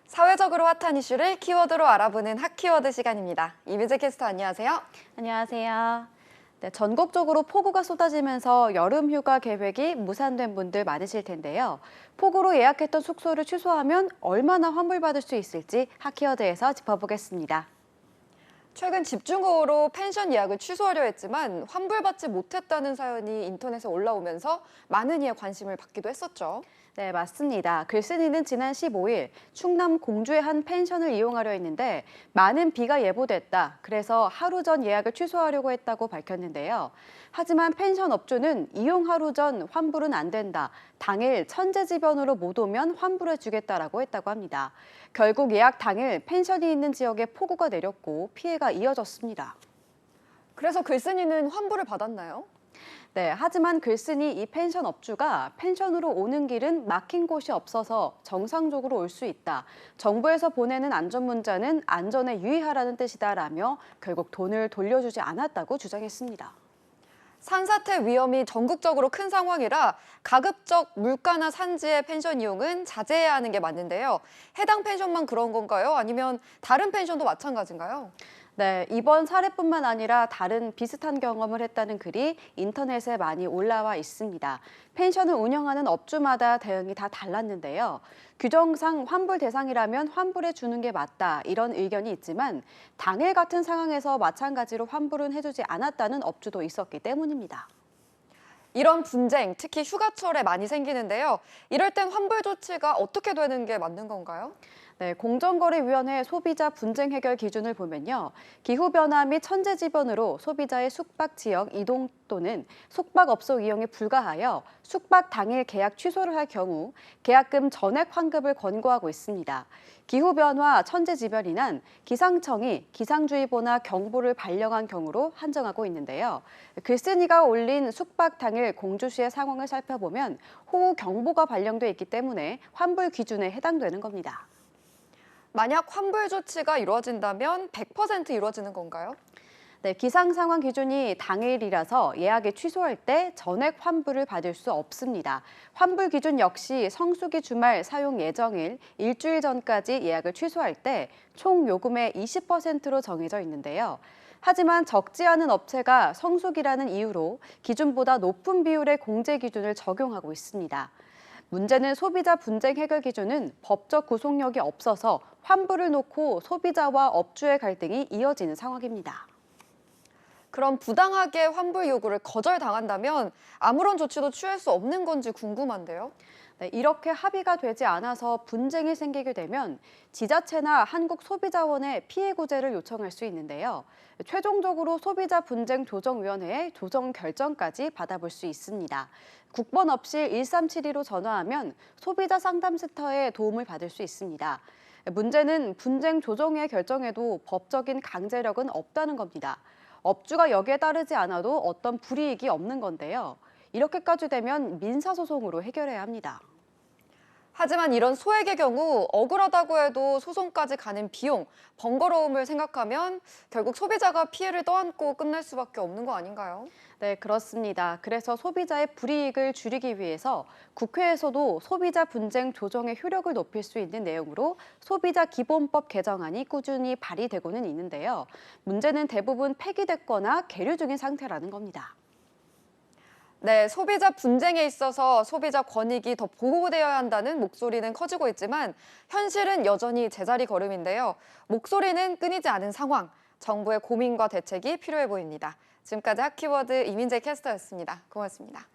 사회적으로 핫한 이슈를 키워드로 알아보는 핫키워드 시간입니다. 이민재 캐스터 안녕하세요. 안녕하세요. 네, 전국적으로 폭우가 쏟아지면서 여름 휴가 계획이 무산된 분들 많으실 텐데요. 폭우로 예약했던 숙소를 취소하면 얼마나 환불받을 수 있을지 핫키워드에서 짚어보겠습니다. 최근 집중호우로 펜션 예약을 취소하려 했지만 환불받지 못했다는 사연이 인터넷에 올라오면서 많은 이의 관심을 받기도 했었죠. 네, 맞습니다. 글쓴이는 지난 15일 충남 공주의 한 펜션을 이용하려 했는데 많은 비가 예보됐다. 그래서 하루 전 예약을 취소하려고 했다고 밝혔는데요. 하지만 펜션 업주는 이용 하루 전 환불은 안 된다. 당일 천재지변으로 못 오면 환불해 주겠다라고 했다고 합니다. 결국 예약 당일 펜션이 있는 지역에 폭우가 내렸고 피해가 이어졌습니다. 그래서 글쓴이는 환불을 받았나요? 네, 하지만 글쓴이 이 펜션 업주가 펜션으로 오는 길은 막힌 곳이 없어서 정상적으로 올 수 있다. 정부에서 보내는 안전 문자는 안전에 유의하라는 뜻이다라며 결국 돈을 돌려주지 않았다고 주장했습니다. 산사태 위험이 전국적으로 큰 상황이라 가급적 물가나 산지의 펜션 이용은 자제해야 하는 게 맞는데요. 해당 펜션만 그런 건가요? 아니면 다른 펜션도 마찬가지인가요? 네, 이번 사례뿐만 아니라 다른 비슷한 경험을 했다는 글이 인터넷에 많이 올라와 있습니다. 펜션을 운영하는 업주마다 대응이 다 달랐는데요. 규정상 환불 대상이라면 환불해 주는 게 맞다 이런 의견이 있지만 당일 같은 상황에서 마찬가지로 환불은 해주지 않았다는 업주도 있었기 때문입니다. 이런 분쟁, 특히 휴가철에 많이 생기는데요. 이럴 땐 환불 조치가 어떻게 되는 게 맞는 건가요? 네, 공정거래위원회 소비자 분쟁 해결 기준을 보면요. 기후변화 및 천재지변으로 소비자의 숙박 지역 이동 또는 숙박업소 이용에 불가하여 숙박 당일 계약 취소를 할 경우 계약금 전액 환급을 권고하고 있습니다. 기후변화, 천재지변이란 기상청이 기상주의보나 경보를 발령한 경우로 한정하고 있는데요. 글쓴이가 올린 숙박 당일 공주시의 상황을 살펴보면 호우 경보가 발령돼 있기 때문에 환불 기준에 해당되는 겁니다. 만약 환불 조치가 이루어진다면 100% 이루어지는 건가요? 네, 기상 상황 기준이 당일이라서 예약을 취소할 때 전액 환불을 받을 수 없습니다. 환불 기준 역시 성수기 주말 사용 예정일 일주일 전까지 예약을 취소할 때 총 요금의 20%로 정해져 있는데요. 하지만 적지 않은 업체가 성수기라는 이유로 기준보다 높은 비율의 공제 기준을 적용하고 있습니다. 문제는 소비자 분쟁 해결 기준은 법적 구속력이 없어서 환불을 놓고 소비자와 업주의 갈등이 이어지는 상황입니다. 그럼 부당하게 환불 요구를 거절당한다면 아무런 조치도 취할 수 없는 건지 궁금한데요. 네, 이렇게 합의가 되지 않아서 분쟁이 생기게 되면 지자체나 한국소비자원에 피해 구제를 요청할 수 있는데요. 최종적으로 소비자분쟁조정위원회에 조정 결정까지 받아볼 수 있습니다. 국번업실 1372로 전화하면 소비자 상담센터에 도움을 받을 수 있습니다. 문제는 분쟁 조정의 결정에도 법적인 강제력은 없다는 겁니다. 업주가 여기에 따르지 않아도 어떤 불이익이 없는 건데요. 이렇게까지 되면 민사소송으로 해결해야 합니다. 하지만 이런 소액의 경우 억울하다고 해도 소송까지 가는 비용, 번거로움을 생각하면 결국 소비자가 피해를 떠안고 끝날 수밖에 없는 거 아닌가요? 네, 그렇습니다. 그래서 소비자의 불이익을 줄이기 위해서 국회에서도 소비자 분쟁 조정의 효력을 높일 수 있는 내용으로 소비자 기본법 개정안이 꾸준히 발의되고는 있는데요. 문제는 대부분 폐기됐거나 계류 중인 상태라는 겁니다. 네, 소비자 분쟁에 있어서 소비자 권익이 더 보호되어야 한다는 목소리는 커지고 있지만 현실은 여전히 제자리 걸음인데요. 목소리는 끊이지 않은 상황, 정부의 고민과 대책이 필요해 보입니다. 지금까지 핫키워드 이민재 캐스터였습니다. 고맙습니다.